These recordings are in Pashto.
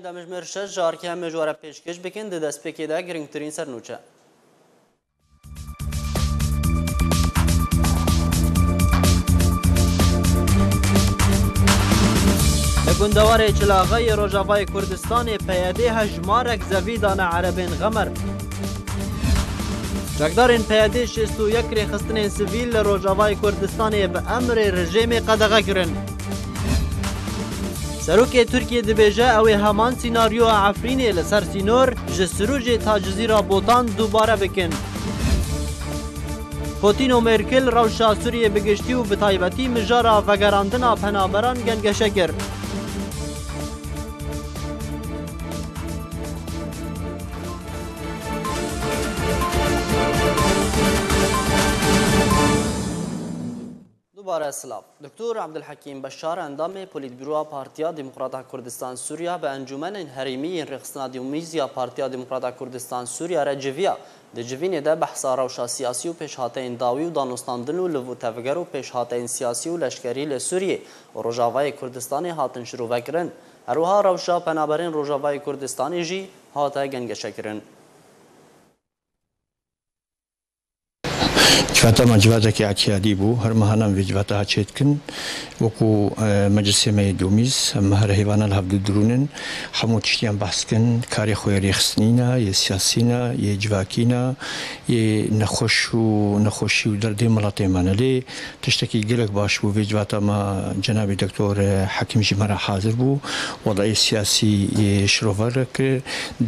دمجمر شش جار که همه جواره پیشکش بکن ده دست پکی ده گرنگترین سرنوچه. گندوار چلاغای روجاوای کردستان پیاده هجمارک زویدان عربین غمر. جگدارین پیاده 61 ریخستن سویل روجاوای کردستان به امر رژیم قدغه کرن. سروک ترکیه دبیجه او همان سیناریو عفرینی لسر سینور جسروج تا جزیره بوتان دوباره بکن. پوتین و مرکل روشا سوریه بگشتی و بتایبتی مجارا وگراندنا پنابران گنگشه کرد. دوباره سلام. دکتر عبدالحکیم بشار اندام پلیتبیرو پارتیا دموکرات کردستان سوریا به انجمن هریمی رقصنا دیومیزیا پارتیا دموکرات کردستان سوریا رجویا دجوین ده بحث روشا سیاسی و پیشهاتین داوی و دانستاندن و لو تفگر و پیشهاتین سیاسی و لشکری لسوریه و روجاوای کردستان هاتن شروع وکرن. اروها روشا پنابرین روجاوای کردستان جی هاتا گنگشه کرن. جواتا مجواتا که اعتیادی بو هر مهانم وی جواتا هچید کن وکو مجلس می دومیز مهر حیوانا الهفد درونن همو تشتیان بحث کن کاری خوی ریخسنینا یه سیاسینا یه جواکینا یه نخوشی و درد ملاتی منالی تشتکی گلک باش بو وی جواتا ما جناب دکتر حکیم جمرا حاضر بو وضعی سیاسی یه شروور کر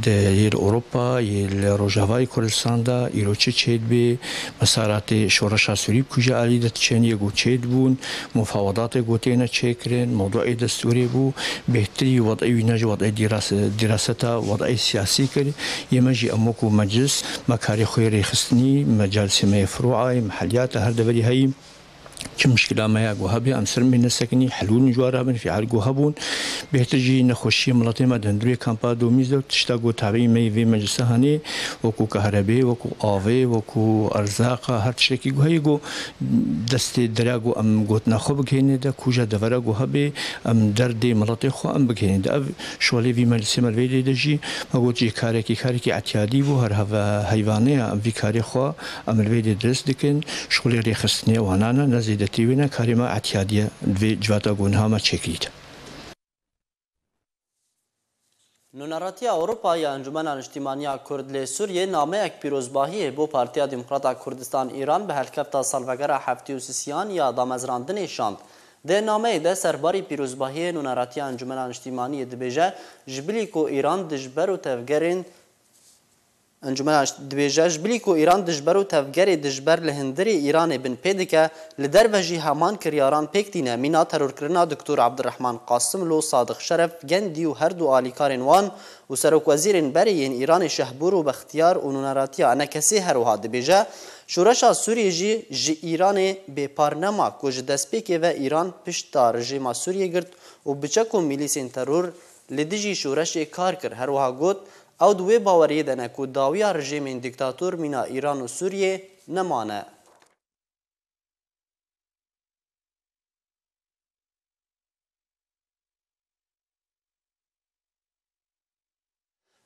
ده اروپا یه روجاوای کردستان دا ایروچه چید بی مسارات شورش سوری کجا علیت چنیه گوچید بون مفاوضات گوتینا چکرن موضوع دستوری بو بهتری وضعی نج وضعی دراستا وضعی سیاسی کرد یمجی امکو مجلس مکاری خویری خستنی مجالس مفروعه محلیات هر دوری هایی که مشکل ما جوهبی امسر من سکنی حلول جواره بن في عال جوهبون بهترجی نخوشی ملاتی ما دندوری کامپا دومیز دو تشتاقو تابعی می في مجلس هنی وکو کهربی وکو آوی وکو ارزاق هر شکی جوهی جو دست دراجو ام جوت نخوب بکنید ده کجا دورا جوهبی ام درد ملاتی خو ام بکنید اب شوالی في مجلس مرویدی دجی ما گویی کاری اعتیادی بو هر هوا حیوانی ام في کاری خو ام الویدی درست دکن شوالی ریخستنی و هنانا نزیدتی وینا کاریما اعتیادی و جواتا گونها ما چکید. نونراتی اروپا یا انجمن اجتماعی کرد لسوریه نامه یک پیروزباهی بو پارتیا دموکرات کردستان ایران به هلکفتا سالوگر هفتی و سیسیان یا دامزراندن شاند. ده نامه ده سرباری پیروزباهی نونراتی انجمن اجتماعی دبیجه جبلی کو ایران دجبر و تفگرین انجمن دبیجه جبلی کو ایران دجبر و تفگر دجبر لهندری ایران بن پیدکه لدر وجی همان کریاران پکتینه مینا ترور کرنا دکتر عبدالرحمن قاسم لو صادق شرف گندی و هر دو آلیکارن وان و سروک وزیرن برین ایران شهبور و بختیار و نونراتی انا کسی هروها دبیجه شورشا سوریه جی ایران به پارنما کج دسپیک و ایران پشتا رژیم سوریه گرد و بچکو میلیسین ترور لدیجی شورش کار کر هروها گوت او دوی باوریه دنه که داویا رژیم دیکتاتور مینا ایران و سوریه نمانه.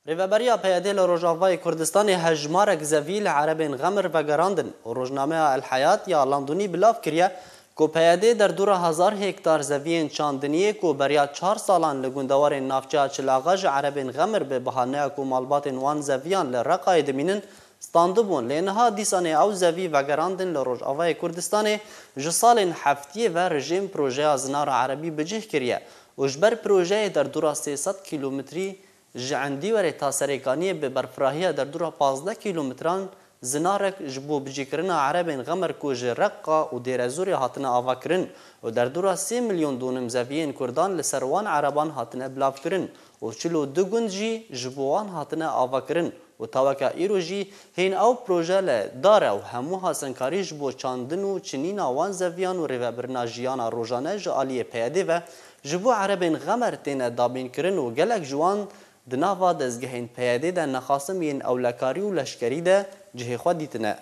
ریوبریا پیاده لروجاوای کردستان هجمارک زویل عربین غمر و گراندن و روزنامه الحیات یا لندنی بلاف کریه که پیاده در دور 1000 هکتار زوین چاندنیه که بریا 4 سالان لگوندوار نافچه چلاغاج عربین غمر به بحانه که مالبات وان زویان لرقای دمینن ستاندبون لینها دیسانه او زوی و گراندن لروجاوای کردستان جسال هفتیه و رژیم پروژه ازنار عربی بجه کریه و جبر پروژه در دور 300 کیلومتری جعندی وره تاسریکانی به برفراهی در دور 15 کیلومتران زنارک جبو بجیکرنا عربین غمر کوج رقا و دیرزوری هاتنا آوا کرن و در دورا 3 میلیون دونم زویین کردان لسروان عربان هاتنا بلاف کرن و چلو دو گنجی جبوان هاتنا آوا کرن و تاوکا ایرو جی هین او پروژه لداره و هموها سنکاری جبو چاندن و چنین آوان زویان و ریوبرنا جیانا روژانه جالی پیاده و جبو عربین غمر تین دابین کرن و گلک جوان دناوا دزگهین پیاده ده نخاسم ین اولکاری و لشکری ده جهی خود دیتنه.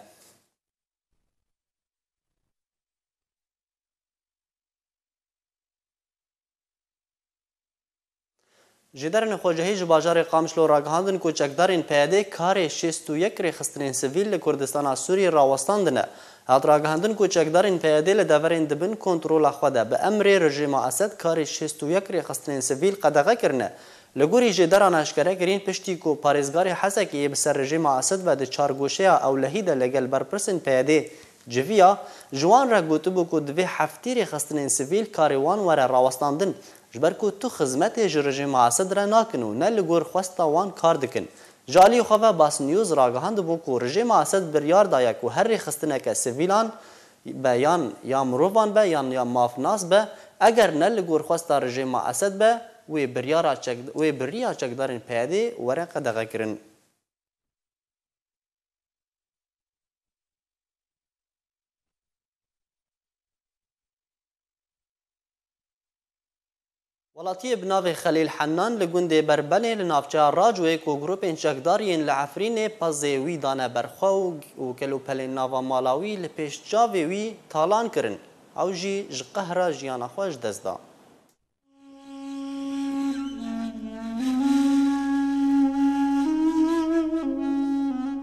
جدرن خوجهی جباجار قامشلو راگهاندن کو چکدارین پیاده کار 61 رخصتنین سیویل لکردستان سوریه راوستاندنه. هات راگهاندن کو چکدارین پیاده لدورین دبن کنترول خواده به امر رژیم اسد کار 61 رخصتنین سیویل قدغه کرنه. لگوری جدران اشکره کرین پشتی کو پارێزگاری حەسەکی بسەر رژیم اسد و د چارگۆشەیە ئەولەهیدا لەگەل بەرپرسن پیاده جویا جوان را گوتبو کو دوی هەفتی رخصتنین سیویل کاریوان وەرە ڕاوەستاندن جبر کو تو خدمت رژیم اسد را ناکن و نه لگور خواستا وان کار دکن. جالی خواه باس نیوز راگهاند بو کو رژیم اسد بریار دایا کو هر رخصتنک سیویلان بیان یا مروان به یا مافناس به اگر نه لگور خواستا رژیم اسد به وی بریا چکدارین پیاده ورقه دغه کرن. ولاتی بناو خلیل حنان لگونده بربنه لنافچه راجوه که گروپ چکدارین لعفرین پازوی دانه برخوا و کلوپل ناوا مالاوی لپیش جاوی وی تالان کرن او جی جقهر جیانا خوش دزدا.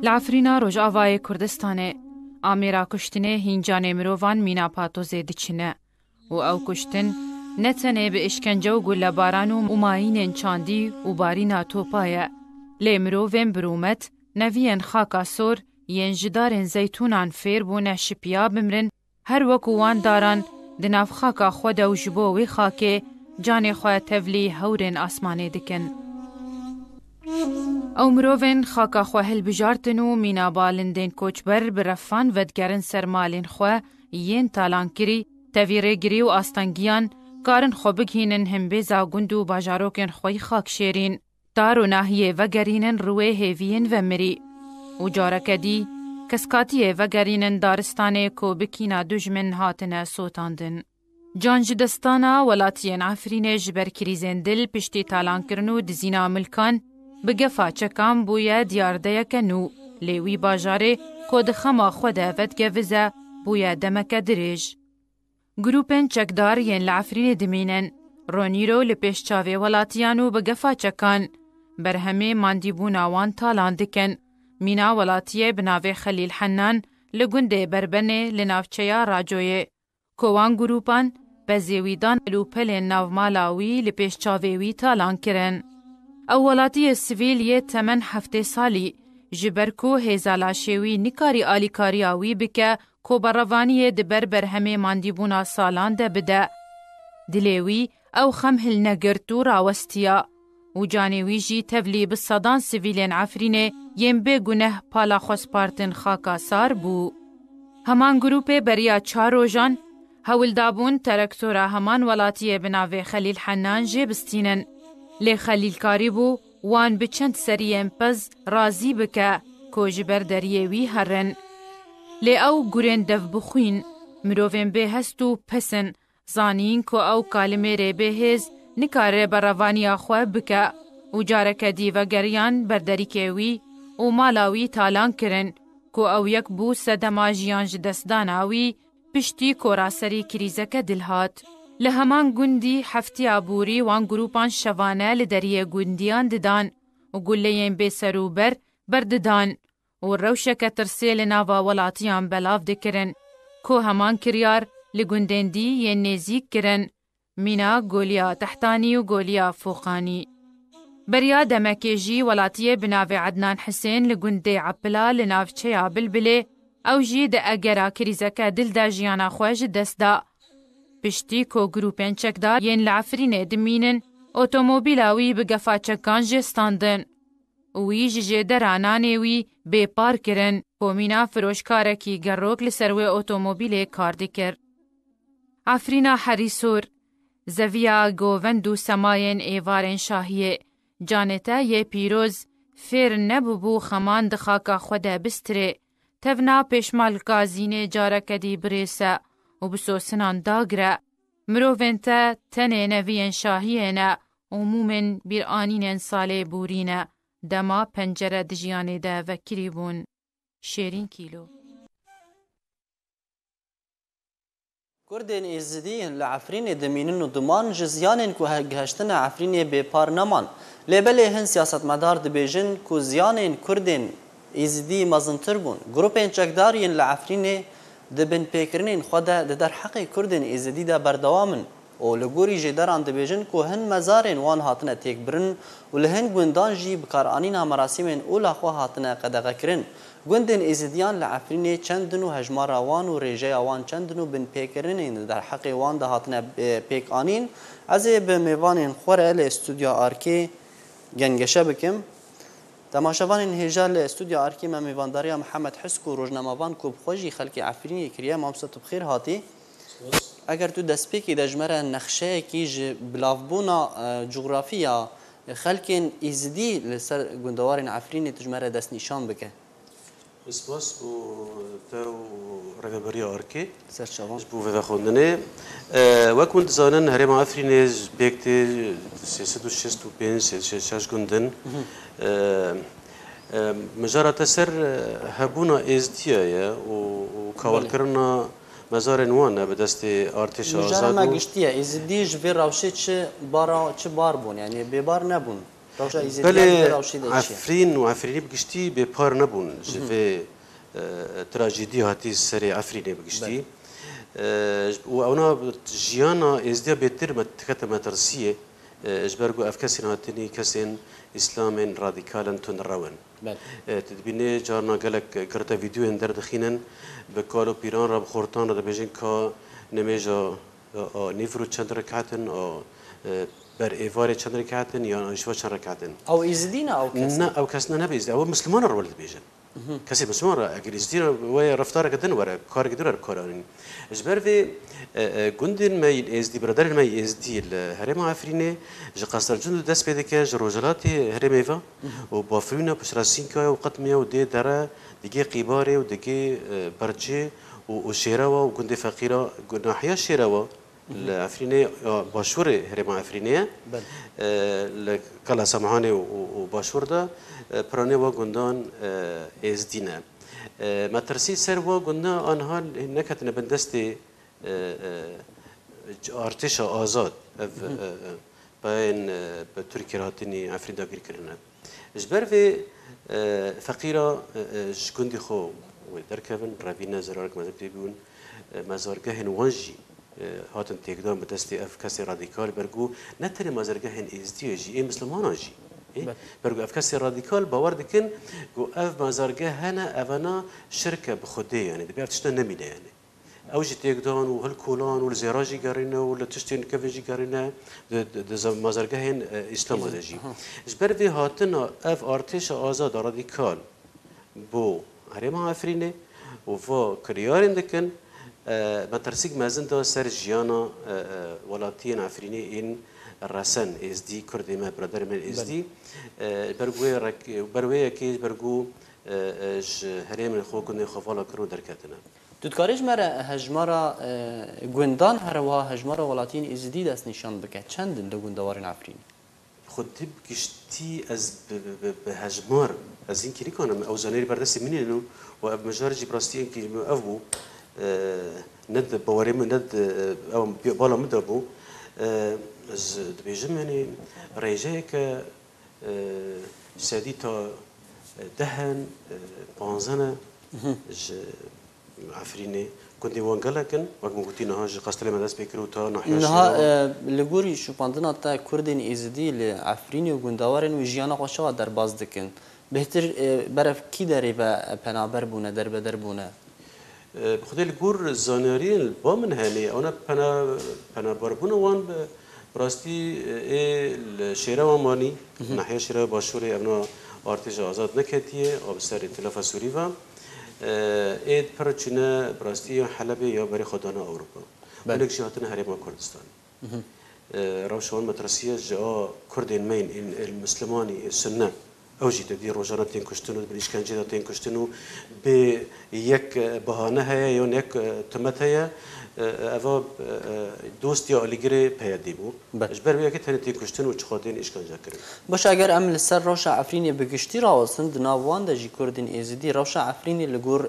لعفرینا روجاوای کردستانه آمیرا کشتنه هینجان مروان مینا پاتوزه دچنه و او کشتن نتنه به اشکنجه و گلباران و مماین چاندی و بارینا توپایه لیمرووین برومت نوین خاکا سور ین جدارن زیتونان فیر بونه شپیا بمرن هر وکوان داران دناف خاکا خود و جبوی خاکه جان خواه تولی هورن آسمانه دکن. او مروین خاکا خواه البجارتن و مینا بالندین کوچبر برفان ودگرن سرمالین خواه ین تالان کری تویره گری و آستانگیان کارن خوبگ هینن هم بیزا گندو باجاروکن خوی خاک شیرین دارو ناهیه و گرینن روی هیوین و مری و جارکدی کسکاتیه و گرینن دارستانه کو بکینا دجمن هاتنه سوتاندن. جان جدستانا ولاتین عفرین جبر کریزن دل پشتی تالان کرنو دزینا ملکان بگفا چکام بویا دیارده کنو لیوی باجاره کود خما خوده ودگوزه بویا دمک دریج. گروپن چکدار ین لعفرین دمینن رونیرو لپیش چاوه ولاتیانو بگفا چکان برهمه ماندیبون آوان تالان دکن مینا ولاتیه بناوه خلیل حنان لگنده بربنه لنافچیا راجوه کوان گروپان بزیویدان لوپل ناو مالاوی لپیش چاوهوی تالان کرن. اولاتی سویل یه تمن هفته سالی جبرکو هزالاشوی نکاری آلیکاری آوی بکه کو بروانی دبر برهمه ماندیبونا سالان ده بده. دلیوی او خمهل نگرتو راوستیا و جانوی جی تولی بصدان سویلین عفرینه یم به گنه پالا خوسپارتن خاکا سار بو. همان گروپ بریا 4 روزان هول دابون ترکتورا همان ولاتی بناوه خلیل حنان جبستینن. لی خلیل کاری بو وان بچند سریم پز رازی بکه کو جبر دریوی هرن. لی او گرین دف بخوین مروفین به هستو پسن زانین کو او کلمه ری به هز نکاره بروانی آخواه بکه و جارک دیو گریان برداری کهوی و مالاوی تالان کرن کو او یک بو سدما جیانج دستداناوی پشتی کوراسری کریزک دلهات. لهمان گندی هفتی عبوری وان گروپان شوانه لدریه گندیان ددان و گلهین به سروبر برددان و روشک ترسیل ناوا ولاتیان بلاف دکرن کو همان کریار لگندین دی ین نزیک کرن مینا گولیا تحتانی و گولیا فوقانی. بریا دمکیجی ولاتیه بناوه عدنان حسین لگنده عپلا لناوچه بلبله او جی ده اگرا کریزک دل دا جیانا خواج دست دا. پشتی کو گروپین چکدار ین لعفرین دمینن اوتوموبیلاوی بگفا چکان جستاندن. وی جه درانانه وی بی پار کرن کومینا فروشکارکی گروک لسروی اوتوموبیل کار دکر. عفرینا حریسور زویا گووندو سماین ایوارن شاهیه جانتا یه پیروز فیر نبو خمان دخاکا خوده بستره تفنا پیشمال گازینه جارکدی بریسه و بسوسنان داگره مروفنتا تنه نوین شاهیه نه عمومن بیر آنین ساله بورینه دما پنجره دجیانه ده وکری بون 20 کیلو. کردین ایزدی لعفرین دمینن و دمان جزیانن که هشتن عفرین بپار نمان لبله هن سیاست مدار دبیجن که زیانن کردین ایزدی مزنتر بون گروپین چکدارین لعفرین دبن پیکرنین خدا در حق کردین ایزدی دا بردوامن و لگوری جداران دبیجن که هن مزارن وان هاتنه تیک برن و لهن گوندان جی بکارانین مراسمین اولا خوا هاتنه قدغه کرن گوندن ایزدیان لعفرین چندن و هجمار وان و ریجه وان چندن و بن پیکرنین در حق وان ده هاتنه پیک آنین از به میوان خوره لاستودیو آرکی گنگشه بکم تماشاوان هجار لاستودیو آرکی ما میوانداری محمد حسکو روزنامه‌وان کوب خوشی خلک عفرینی کریه مامسات بخیر هاتی اگر تو دسپیکی دجمره نقشه کی بلافبونا جغرافیا خلکین ایزدی لسر گندوارین عفرینی تجمره دست نشان بکه سپاس بو تو رهبری آرکی سرچاوان بو و خوندنه وکوند زانن هرم عفرینی بیکتی 365 گندن مجرد سر هبونا ازدیه و کاول کردن مزار نوانه به دست ارتش آزاد مجرد ما گشتیه ایزدی جوی روشی چه بار بون یعنی ببار نبون روشا ایزدی روشی داشته عفرین و عفرینی بگشتی به پار نبون جوی تراژدی هاتی سری عفرینی بگشتی و اونا جیانا ازدیا بهتر متکت مترسیه اجبرگو افکاسین هاتنی کسین اسلام رادیکالن تون روان تدبینه جارنا گلک کرتا ویدیو اندر دخینن بکالو پیران را بخورتان را دبیجن که نمیجا نیفرو چند رکعتن بر ایوار چند رکعتن یا اشوا چند رکعتن او ایزدین او کس نه او کس نه بیزد او مسلمان را ولد بیجن کسی مسلمان را اگر ایزدی را وی رفتار کردن وره کار کردن را کارانین اجبر وی گندن ما ایزدی برادر ما ایزدی الهرم عفرینه جقاستر جند دست پیدا که جروجلات هرم ایوا و بافرینا پشراسین که و قطمیه و دی دره دیگه قیباره و دیگه برجه و شیره و گند فقیره ناحیه شیره و العفرینه باشور هرم عفرینه لکلا سمعانه و باشور ده پرانه و گندان ازدینه مترسی سر و گندان آنها نکتن بندست ارتش آزاد باین به ترکیه هاتنی عفرین داگیر کردن اجبر و فقیره گندی خو و درکبن روینا زرارک مذهبی بیون مزارگاه وانجی هاتن تقدام به دست افکاس رادیکال برگو نه تنها مزارگاه ازدی جی این مسلمان جی برگو افکاس رادیکال باور دکن گو اف مزارگاه هنا اونا شرکه بخوده یعنی دبی افتشنا نمیده یعنی اوجی تقدام و هالکولان و الزراجی قرینه و لتشتین کفیجی قرینه د مزارگاه اسلام دجی جبر وی هاتن اف ارتش آزاد رادیکال بو هرم عفرینه و فا کریارین دکن مترسیق مزن دا سر جیانا ولاتین عفرینی این رسن ازدی کردی ما برادر من ازدی بروی که برگو هرم خو کنه خفالا کرو درکتنه دکارش مره هجمارا گوندان هروا هجمارا ولاتین ازدی دست نشان بکه چندن دو گوندوارین عفرینی خود تب گشتی از به هجمار از این کلی کنم او زنیری بردست منینو و اب مجارجی براستی این که ابو ند بواریم ند او بالا مدربو از دبیجم یعنی ریجه که سادی تا دهن پانزنه عفرینه كنت وانجلكن وقمتي نهاج قستلي مدرس بكرو تا نحيا نها لغوري شو باندنا تا كردين ازدي لعفريني وغنداورن وجيانا خوشا در باز دكن بهتر برف كي داري با پنابر بونه در بدر بونه بخدي الجور زانيرين بامن هاني انا پنابر بونه وان براستي الشيره وماني نحيا شيره باشوري ابنا ارتش آزاد نكتيه او بسر ائتلاف سوريفا اید پرچینه براستی حلبی یا برای خدانه اروپا بلکه شهاتن هرم کردستان روشان مترسیه جا کردین مین این المسلمانی سنه اوجی تدی روزانه تین کشتنو بالاشکنجه تین کشتنو به یک بهانه هیا یا یک تمت هیا اوا دوست یا علیگری پیادی بو اجبر بیا که تنی تین کشتنو چخاتین اشکنجه کرد باشه اگر عمل سر روش عفرینی بگشتی راوستن دناوان دجی کردین ازدی روش عفرینی لگور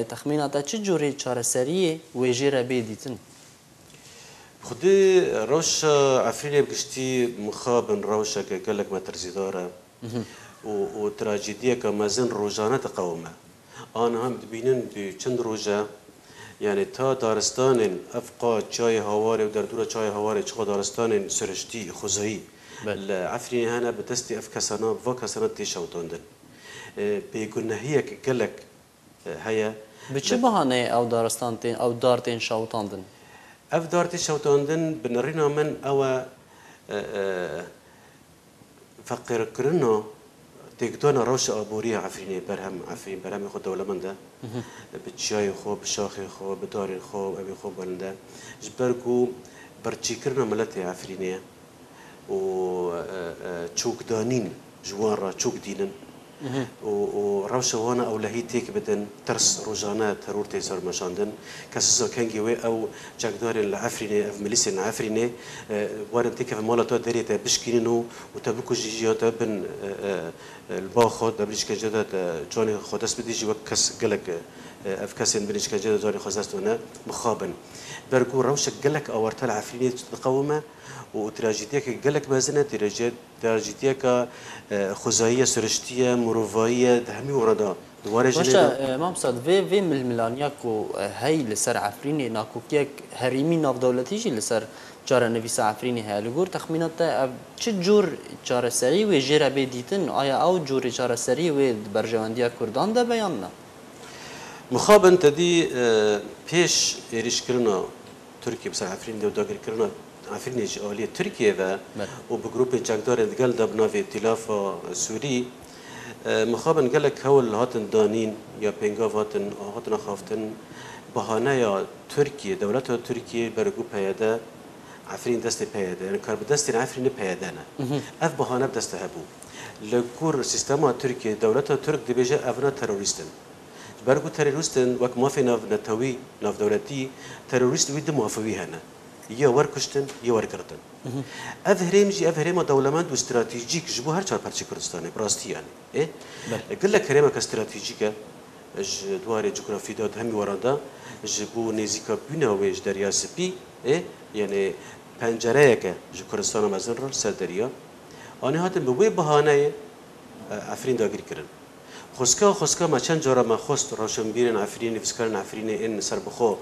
تخمینات چه جوری چاره سریه و جیره بیدیتن خدي روشة عفريني بقشتي مخابن روشة كقلك ما ترزيدارة وتراجيدية كمازن روجانة تقومة أنا هم دبينن بچند روجة يعني تا دارستان أفقا چای هواري ودردورة چای هواري چقا دارستان سرشتي خوزایی العفريني هنا بدستي أفكسانا وكسانا تيشوتوندن بيقولنهية كقلك هيا بچه بهانه او دارستان تين او دارتين شوتاندن اف دارتي شوتاندن بنرينا من او فقير كرنو تقدونا روش ابوريه عفريني برهم عفرين برهم خو دوله من ده بتشاي خو بشاخي خو بداري خو ابي خو بلنده جبركو برچي كرنا ملتي عفرينيه و تشوك دانين جوارا تشوك دينن وروشه وانا او لهيتيك بدن ترس روجانات هرور تيسر مشاندن كاسسو كانجي وي او جاكدار العفريني اف مليسن العفريني وارن تيك في مولاتو دريتا بشكينو وتبكو جيجيات بن الباخد دبليش كجدات جوني خدس بديجي وكس قلك افكاسن بنيش كجدات جوني خدستونا مخابن بركو روشه قلك اورتا العفريني تقومه وتراجيديك قالك مازنا تراجيديك خزائيه سرشتيه مروفائيه دهمي وردا دواره باشا مام صاد في من الملانيا كو هاي لسر عفريني ناكو كيك هريمي ناف دولتيجي لسر جار نفيس عفريني هاي لغور تخمينات چه جور جار سري و جيره بديتن آيا او جور جار سري و برجوانديا كردان ده بياننا مخابن تدي پیش ايريش كرنا تركيا بسر عفريني وداغر كرنا عفريني جالية تركيا و بجروب جاكدار دقل دبنا في ائتلاف سوري مخابن قالك هول هاتن دانين يا بينغاف هاتن خافتن بهانه يا تركيا دولتها تركيا برجو بياده عفرين دست بياده يعني كار بدست عفرين بيادانا اف بهانه بدست هبو لكور سيستما تركيا دولتها ترك دبيجا افنا تيروريستن برجو تيروريستن وك ما في ناف نتوي ناف دولتي تيروريست ويد موافوي هنا يا وركشتن يا وركرتن اف هريم دولمند واستراتيجيك جبو هر چار پرچه کردستانه براستي يعني ايه قال لك هريم كاستراتيجيكه اج دوار جغرافي داد همي وراندا جبو نزيكا بنا ويج دريا سبي ايه يعني پنجرهك جو كردستان مزن سر دريا اني هاتن به بهانه عفرين داگير كرن خسكا ما چند جارا ما خست روشنبيرن عفرين فسكرن عفرين ان سربخو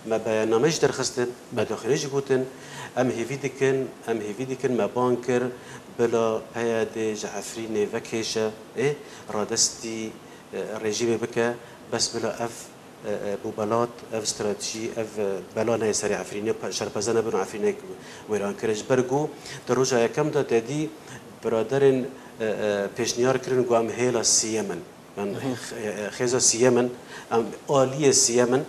ما بيانامج درخستن ما داخليج گوتن ام هيفيدكن ما بانكر بلا هيادج عفرين وكيشه ايه رادستي ريجيم بك بس بلا اف بوبالات اف استراتيجي اف بلانه سري عفرين شربزانه بن عفرين ويران كرج برغو دروجا كم دا تدي برادرن پیشنیار کردن گو ام هیلا سیمن خیزا سیمن ام آلیه سیمن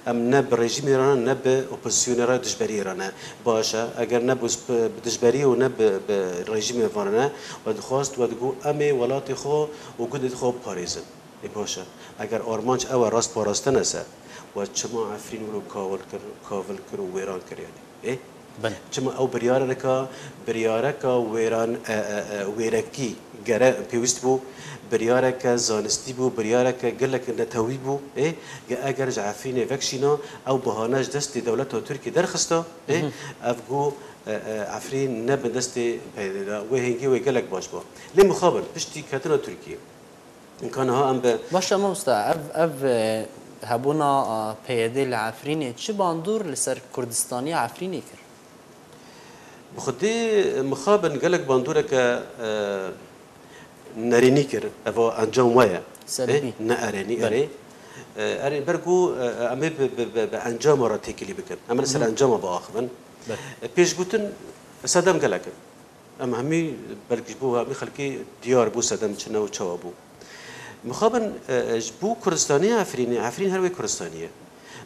ام نب رژیم ایران نب اپوزیسیون را دشبری ایران باشه اگر نب دشبری و نب رژیم ایران و خواست و گو ام ولات خو و گود خو پاریزن باشه اگر آرمانج او راست پاراستن است و چما عفرین رو کاول کر و ویران کردن چما او بریارکا ویران ویرکی گره پیوست بو بریارکا زانستی بو بریارکا گلک نتوی بو اگر جعفرین وکشینا او بهانج دست دولت ترکیه درخستا افگو عفرین نب دست پیدا و هنگی و گلک باش با لی مخابل پشتی کتنا ترکیه ان كان ها ام باشا موستا اف هبونا پیاده العفرینی چه باندور لسر کردستانی عفرینی کر بخدي مخابن قالك باندورك ناريني كر افا انجام ويا سلبي ناريني اري برغو امي بانجام راتيك اللي بكن اما سر انجام باخمن بيش قوتن صدام قالك ام همي بركش بو همي خلكي ديار بو صدام چنو چوابو مخابن جبو كردستانيه عفرين هروي كردستانيه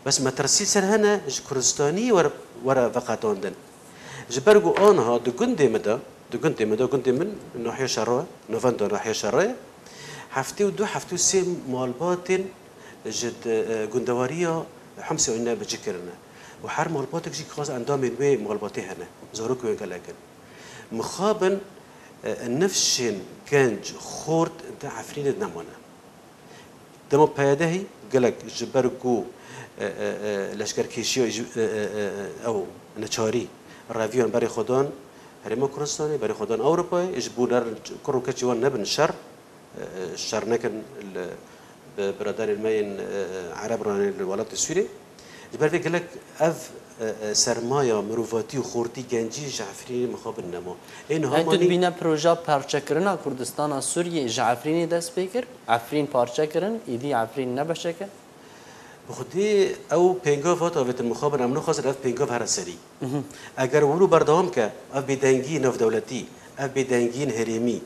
بس ما ترسيل سر هنا كردستاني ورا فقاتوندن جبرجو أنها دقندي من ناحية شرقية نوفندا ناحية شرقية حفتي سيم مالباتن جد جندوارية حمسة وإنها بتذكرنا وحر مالباتك جي خاص عندها من وين مالباتي هنا زاروك وين قالكن مخابن النفشين كانج خورد ده عفرين النمونة دم بيدهي قالك جبرجو لشکرکشی او نچاری راویان برای خودان هرما کردستانی برای خودان اروپای اجبور کرو کچوان نبن شر نکن برادر الماین عرب ران الولات السوري جبر في قالك اف سرمایه مروفاتی و خورتی گنجی جعفری مخابن نما این همانی تو بینه پروژه پارچه کردن کردستان سوریه جعفرینی دست بکر عفرین پارچه کردن ایدی عفرین نباشه که بخودی او پنگاف هات آوت المخابن امنو خاصر اف پنگاف هر سری اگر ولو بردهم که اف بدنگی نف دولتی اف بدنگین هریمی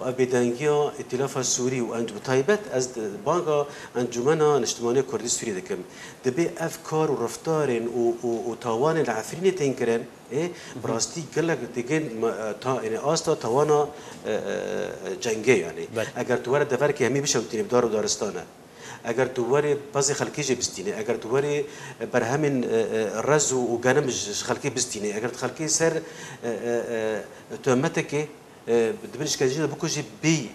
و بدنگی ائتلاف السوري وانجو طيبت از بانكا انجمنا الاجتماعيه كردي السوري دكم دبي افكار ورفتار وتوان العفرين تنكرن براستي قالك تجين يعني استا توانا جنگي يعني اگر تو دفرك همي بشم تني بدار دارستانه اگر تو وری بعضی خلکی جه بستینه اگر تو وری برهمن رز و گنم خلکی بستینه اگر خلکی سر تهمتك دبنش كاجينا بكوجي بي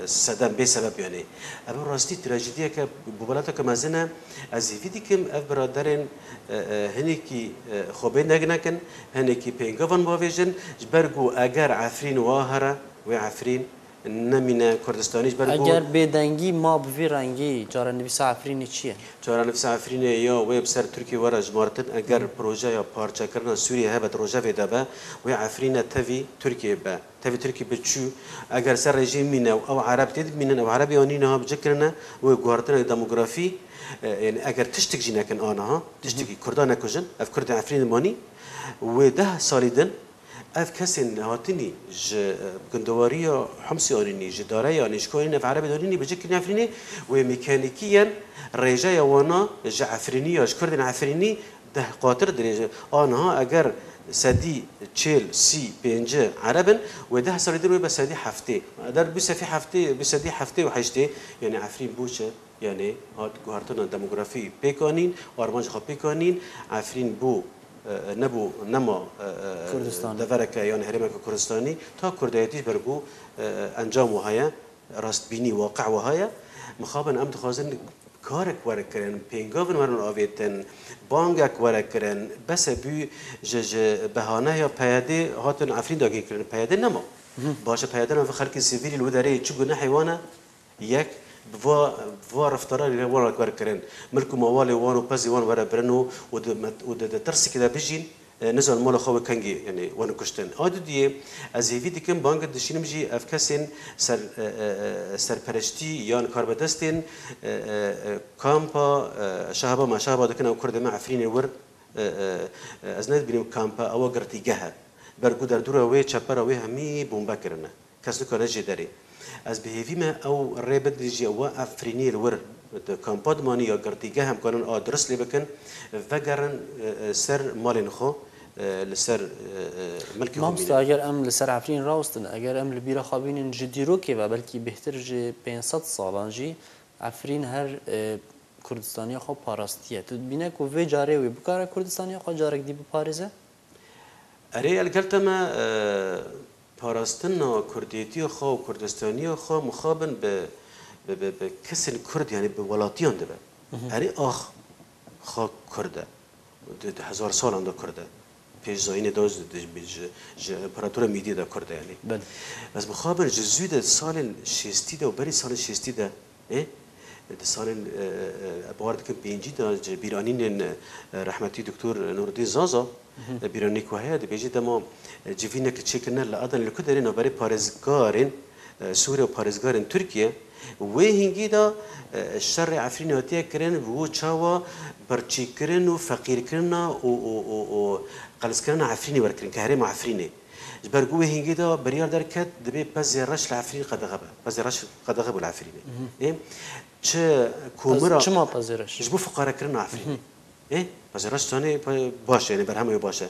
صدام بي سبب يعني ابو راستي تراجيديا ك ببلاتا كمازنا از فيديكم اف برادرن هنيكي خوبين نگنكن هنيكي بينغوان بوفيجن جبرگو اگر عفرين واهره وعفرين نمینه کردستانیش برگو اگر بدنگی ما بوی رنگی جارا نویس عفرینی چیه؟ جارا نویس عفرینی یا وی بسر ترکیه ورا جمارتن اگر پروژه یا پارچه کردن سوریه هبت روژه ویدا با وی عفرینه تفی ترکیه با تفی ترکیه بچو اگر سر رژیم مینه او عرب تید مینه او عربی آنینه ها بجکرنه و گوارتن دموگرافی يعني اگر تشتك جينا كان انا تشتكي كردانا كوجن اف كرد عفرين ماني وده ساليدن اف كسن هاتني ج گندواريا حمصي اوريني جداريا نشكورين في عربي دوريني بجكني عفريني وميكانيكيا رجايا وانا ج عفريني اش كردن عفريني ده قاطر درجه انا اگر سدي تشيل سي بينجا عربن وده ساليدن ويبقى سدي حفتي در بس في حفتي بسدي حفتي وحشتي يعني عفرين بوشه يعني هاد گوهرتنا دموگرافی پیکانین آرمانج خا پیکانین عفرین بو نبو نما دفرك يعني هرمك كردستاني تا كرديتيش برجو انجام وهاي راست بيني واقع وهاي مخابن ام تخازن كارك وركرن بينغافن ورن اويتن بانگك وركرن بس بي ج بهانه يا پیاده هاتن عفرين داگي كرن پیاده نما باشه پیاده في خلق سيفيل الوداري تشغو نحيوانا يك بوا رفتارا اللي ورا كرن ملكو موالي وانو بازي وان ورا برنو ود ترسي كده بيجين نزل مال خو كانجي يعني وانا كشتن ادي از هيفيدي كم بانك دشينمجي افكاسين سر پرشتي يان كاربدستين كامبا شهبا ما شهبا دكنا كرد مع عفرين ور ازناد بينو كامبا او قرتيجها برغو در دورا وي چپرا وي همي بومبا كرنا كسلو كارجي داري از بهيفيما او ريبد ديجي او افريني الور كامباد ماني يا قرتيجها هم كانن ادرس لي بكن فقرن سر مالن خو لسر ملكي ما مست اگر ام لسر عفرين راستن اگر ام لبيرا خابين جديرو كي بلكي بهتر ج 500 سالانجي عفرين هر كردستانيا خو باراستيه تبينه كو في جاري و بكار كردستانيا خو جارك دي بباريزه اري الكلتما باراستنا كرديتي خو كردستانيا خو مخابن ب كسن كرد يعني بولاتيان دبه اري اخ خو كرده 1000 سال عنده كرده پیش زاین داز ج امپراتور میدی دا کرده یعنی بله بس مخابر جزوید سال 60 و بری سال 60 ده سال بارد که بینجی دا بیرانین رحمتی دکتر نوردین زازا بیرانی که هست بیجی دما جوینه که چکنه لادن لکدرین و بری پارزگارین سوریه و پارزگارین ترکیه و هنگی دا شر عفریناتی کرن و چاوا برچی کرن و فقیر کرن و قلص کرن عفرینی ورکرن که هرم عفرینه برگو هنگی دا بریار در کد دبی پس رش العفرین قدغبه پس رش قدغب العفرینه چه کومرا چه ما پس رش جبو فقرا کرن عفرینه پس رش تانی باشه یعنی برهمه باشه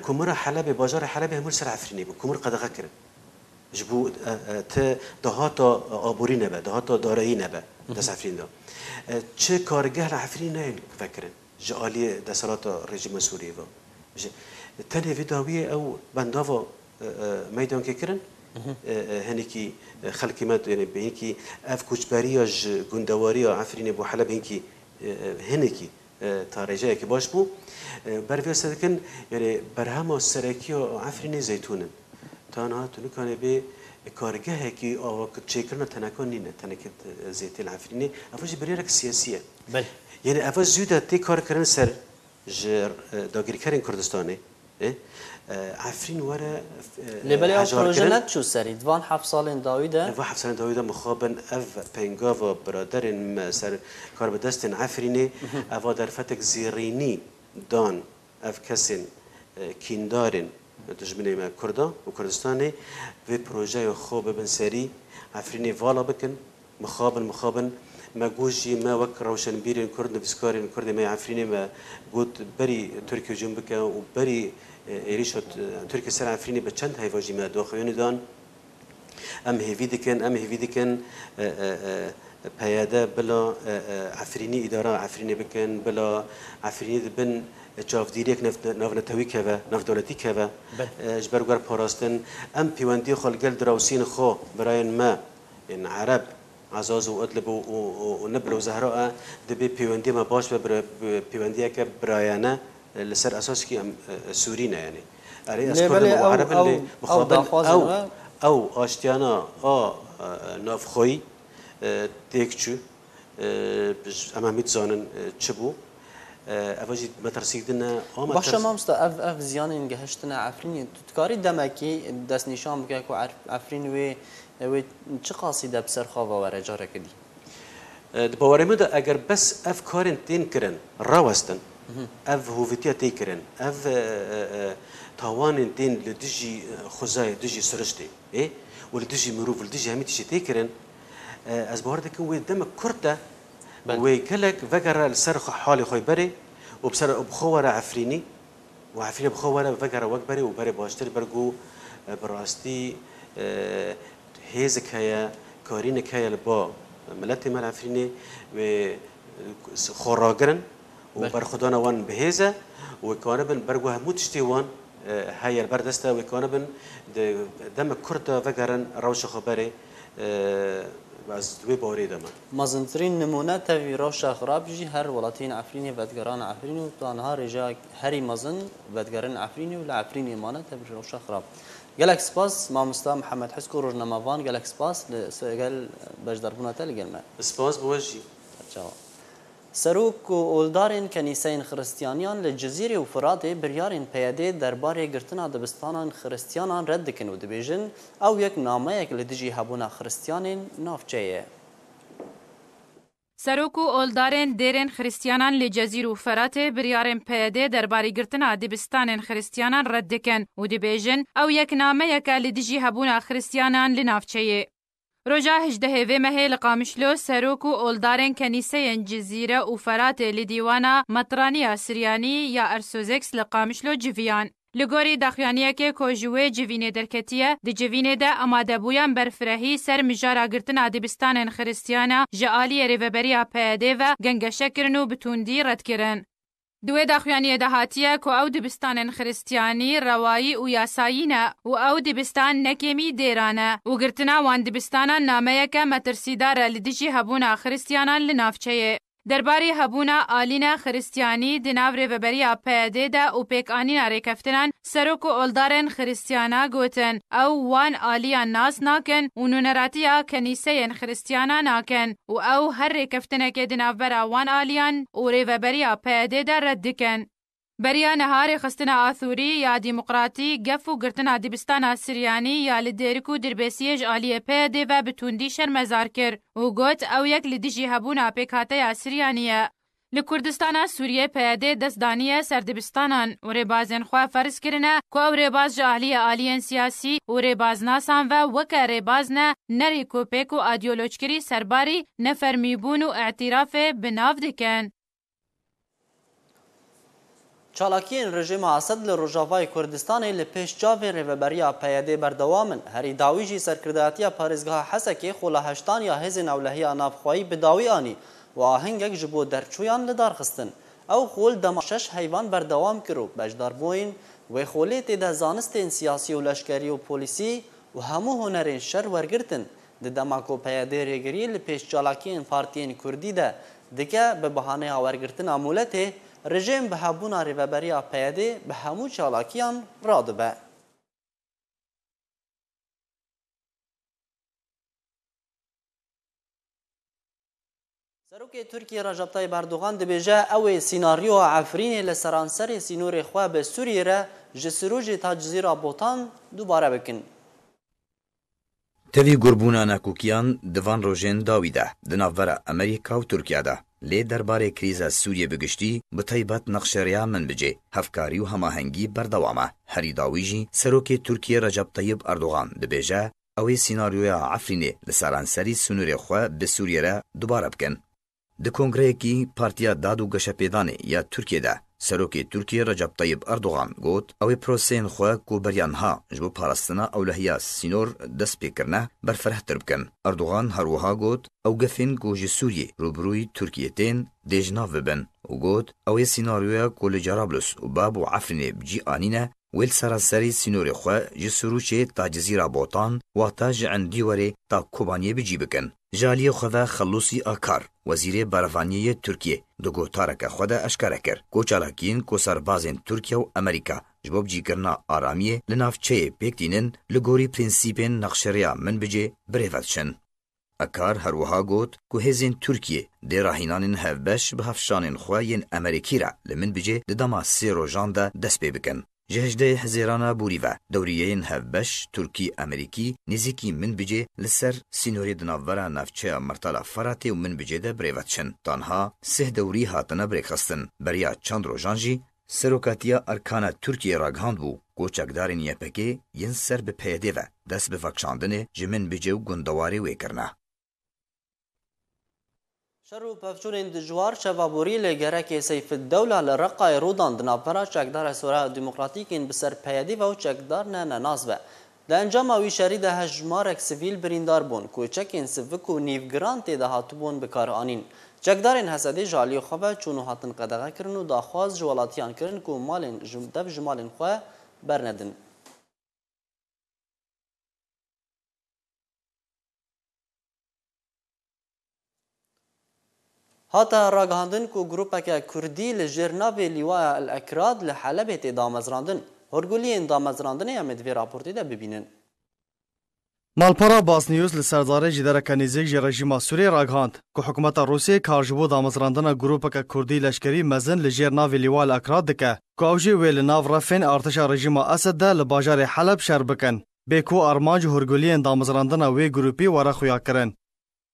کومر حلب بازار حلب همون سر عفرینه بود کومر قدغه کرن جبو ت دهاتا آبوری نبه دهاتا دارایی نبه دست عفرین دا چه کارگه لعفرین نه فکرن جالی دستالات رژیم سوریه و تنه ویداویه او بنداوا میدان که کرن هنی کی خلقی مد یعنی به اینکی اف کوچبری یا گندواری یا عفرین بو حلب اینکی هنکی تا ڕێژەیەکی باش بوو بەرڤێسە دەکەن یعنی بەرهەما سەرەکی و عەفرینی زەیتونن تانها تونکانێ بێ کارگەهێکی ئاواکردچێکردنە تەنەکان نینە تەنەکرد زێتی عەفرینی ئەڤژی بەرێرەك سیاسیە یعنی ئەڤە زوودە تێ کارکردن سەر ji dagirkerên Kurdistanê عفرین وەرە لێبەرێ ئەو پرۆژە نەچوو سەری دوان حەف ساڵên dawî de حەف ساڵên dawî de mixabin ev pengava biraderên me ser karbidestên Efrînê eva derfetek zêrînî dan ev kesên kîndarên dijminê me Kurda û Kurdistanê vê projeyê xwe bibin serî Efrînê vala bikin mixabin me gojî me wek rewşenbîrên Kurd nivîskarên Kurdê me Efrînê me got berî Tirkiye jin bike û berî êrîşa Tirkiye ser Efrînê bi çend heyva jî me daxuyanî dan em hêvî dikin peyade bila Efrînî îdara Efrînê bikin bila Efrînê dibin çavdîriyek navnetewî keve navdewletî keve ji ber ger parastin em pêwendiyê xwe li gel dirawsîn xwe birayên me yên Ereb Azaz û Idlib û Nibl û Zehra dibê pêwendiyê me baş be pêwendiyeke birayane li ser esasekî em Sûrî ne yani erê ez Kurdim û Erebin lê mixabin ew aştiyana a navxweyî têk çû em hemî dizanin çi bû ev jî metirsîkdine Başa mamsta ev ziyanên gihiştina Efrînê tu dikarî demekî destnîşan bike ku Efrîn wê çi qasî de bi ser xava were carekî dî di bawerê min de eger bes ev karên tên kirin rawestin ev hovîtiya tê kirin ev tawanên tên li dijî xwezayê dijî siriştê û li dijî mirov li dijî hemî tiştê tê kirin ez bawer dikim wê demek Kurd de wê gelek vegere li ser halê xwe berê û bi xwe were Efrînî û Efrînê bi xwe were vegere wek berê û berê baştir ber got bi rastî hêzik heye karînek heye li ba miletê me Efrînê wê xweраgirin û berxwedana wan bihêze û wê kanibin ber got hemû tiştê wan heye li ber dest de wê kanibin demek Kurd de vegerin rewşa xwe berê ez wê bawerê de me Mezintirîn nimûne tevî rewşa xirab jî her welatiyên Efrînê vedgerana Efrînê û tanha rêja herî mezin vedgerin Efrînê û li Efrînê mane tevî rewşa xirab gelek spas mamosta Mihemed Hezko rojnamevan gelek spas li gel bejdarbûna te li gel me spas bi we jî Serok û oldarên kenîseyên xristiyaniyan li Cizîrê û Firatê biryarên peyedê derbarê girtina dibistanan xristiyanan red dikin û dibêjin ew yek nameyek li dijî hebûna xristiyanên navçe ye. Serok û oldarên dêrên xristiyanan li Cezîr û Firatê biryarên peyedê derbarê girtina dibistanên xristiyanan red dikin û dibêjin ew yek nameyeke li dijî hebûna xristiyanan li navçeyê. Roja 18 mehê li Qamişlo serok û oldarên kenîseyên Cizîre û Firatê li dîwana metraniya Siryanî ya Ersozeks li Qamişlo civiyan. Li gorî daxuyaniyekê ku ji wê civînê derketiye, di civînê de amadebûyan berfirehî ser mijara girtina dibistanên xristiyana ji aliyê rêveberiya PYD ve gengeşe kirin û bi tundî red kirin. Di wê daxuyaniyê de hatiye ku ew dibistanên xristiyanî rewayî û yasayî ne û ew dibistan nekemî dêran e û girtina wan dibistanan nameyeke metirsîdar e li dijî hebûna xristiyanan li navçeyê. Derbarê hebûna alîna xristiyanî di nav rêveberiya PYD de û pêkanîna rêkeftinan serok û oldarên xristiyana gotin ew wan aliyan nas nakin û nûneratiya kenîseyên xristiyanan nakin û ew her rêkeftinekê di navbera wan aliyan û rêveberiya PYD de red dikin. Beriya neharê xistina athûrî ya dîmokratî gef û girtina dibistana Siryanî ya li dêrik û dirbêsiyê ji aliyê PYD ve bi tundî şermezar kir û got ew yek li dijî hebûna pêkhateya Siryanî ye. Li Kurdistana Sûriyê PYD dest daniye ser dibistanan û rêbazên xwe ferz kirine ku ew rêbaz ji aliyê aliyên siyasî û rêbaznasan ve weke rêbaz ne nerî kopêk û adyolojkirî serbarî nefermîbûn û etirafê bi nav dikin. Çalakiyên rejima Esed li Rojavayê Kurdistanê li pêş çavê rêveberiya PYD berdewam in. Herî dawî jî serkirdatiya parêzgeha Hesekê xwe heştaniya hêzên ewlehiya navxwayî bi dawî anî û ahengek ji bo derçûyan li dar xistin. Ew xol dema 6 heyvan berdewam kir û bejdarbûyên wê xolê tê de zanistên siyasî û leşkerî û polîsî û hemû hunerên şer wergirtin. Di dema ku PYD rêgirî li pêş çalakiyên partiyên Kurdî de دکه به بهانه آورگرتنا مولته رژیم به هبونا ریوبریا پیاده به همو چالاکیان رادبه. سروک ترکیه رجب طیب اردوغان دبیجه او سیناریو عفرین لسرانسر سینور خواه به سوریه را جسروج تا جزیره بوتان دوباره بکن. تەوی گوربوونا ناکۆکیان دڤان ڕۆژێن داویدا دناڤەرە ئەمریکا و تورکیادا لێ دەربارەی کریزە سووریە بگشتی بتایبەت نەخشەریا من بجێ هەفکاری و هەماهەنگی بەردەوامە هەری داویژی سەرۆکێ تورکیە ڕەجەب طەیب ئەردوغان دەبێژە ئەوەی سیناریۆیا عەفرینێ لە سەرانسەری سنوورێ خۆ بە سووریەرە دووبارە بکەن د کۆنگرەیەکی پارتیا داد و گەشەپێدانێ یا تورکیەدا سەرۆکێ تورکیە ڕەجەب طەیب ئەردوغان گوت ئەوەی پرۆسەیەن خۆ کۆبەریانها ji bo parastina ewlehiya sînor destpêkirine berfirehtir bikin. Erdogan herwiha got ew gefên ku ji Sûriyê rûbirûyî Tirkiyê tên dêjnav bibin û got ew ê sînaryoya ku li Cerablus û Bab û Efrînê bicî anîne wê li seranserî sînorê xwe ji Sûrûçê ta Cizîra Botan wata ji endî werê ta Kobaniyê bicî bikin. Ji aliyê xwe ve Xellûsî Akar wezîrê bervaniyê Tirkiyê di gotareke xwe de eşkere kir ku çalakiyên ku serbazên Tirkiye û Amerîka ji bo bicîkirina aramiyê li navçeyê pêk dînin li gorî prensîpên nexşeriya min bicê birêve diçin. Akar herwiha got ku hêzên Tirkiyê dê rahînanên hevbeş bi hevşanên xwe yên Amerîkî re li min bicê di dema sê rojan de dest pê bikin. Ji hejdeyê hezêrana borî ve dewriyeyên hevbeş Tirkî Amerîkî nêzîkî min bicê li ser sînorê di navbera navçeya Mirtala Feratê û min bicê de birêve diçin. Tanha sih dewrî hatine birêxistin. Beriya çend rojan jî serokatiya erkana Tirkiyê ragihand bû ku çekdarên YPG yên ser bi peyedê ve dest bi vekşandinê ji min bicê û gundewarê wê kirine. شر و پفچونên dijwar şevaborî lê gerekê Seyfeddewla li Reqayê Rodan di navbera çekdara Sûreya Demokratîkên bi ser peyedî ve û çekdarine nenaz be. Di encama wî şerî de hejmarek sivîl birîndar bûn ku çekên sivik û nîvgiran tê de hatibûn bikaranîn. Çekdarên Hesedê ji aliyê xwe ve çûn û hatin qedexe kirin û daxwaz ji welatiyan kirin ku malên dev ji malên xwe bernedin. هاتا راگهاندن کو گروپک کردی لجر ناوی لیوای الاکراد لحلبه تی دامزراندن هرگولیین دامزراندن امید وی راپورتی ده ببینن. مالپارا باس نیوز لسرداره جدارک نزیک جی رژیم سوری راگهاند که حکومت روسیه کارجبو دامزراندن گروپک کردی لشکری مزن لجر ناوی لیوای الاکراد دکه که اوجی ویل ناو رفین ارتش رژیم اسد ده لباجار حلب شر بکن بیکو ارمانج هرگولیین دامزراندن وی گروپی ورخویا کرن.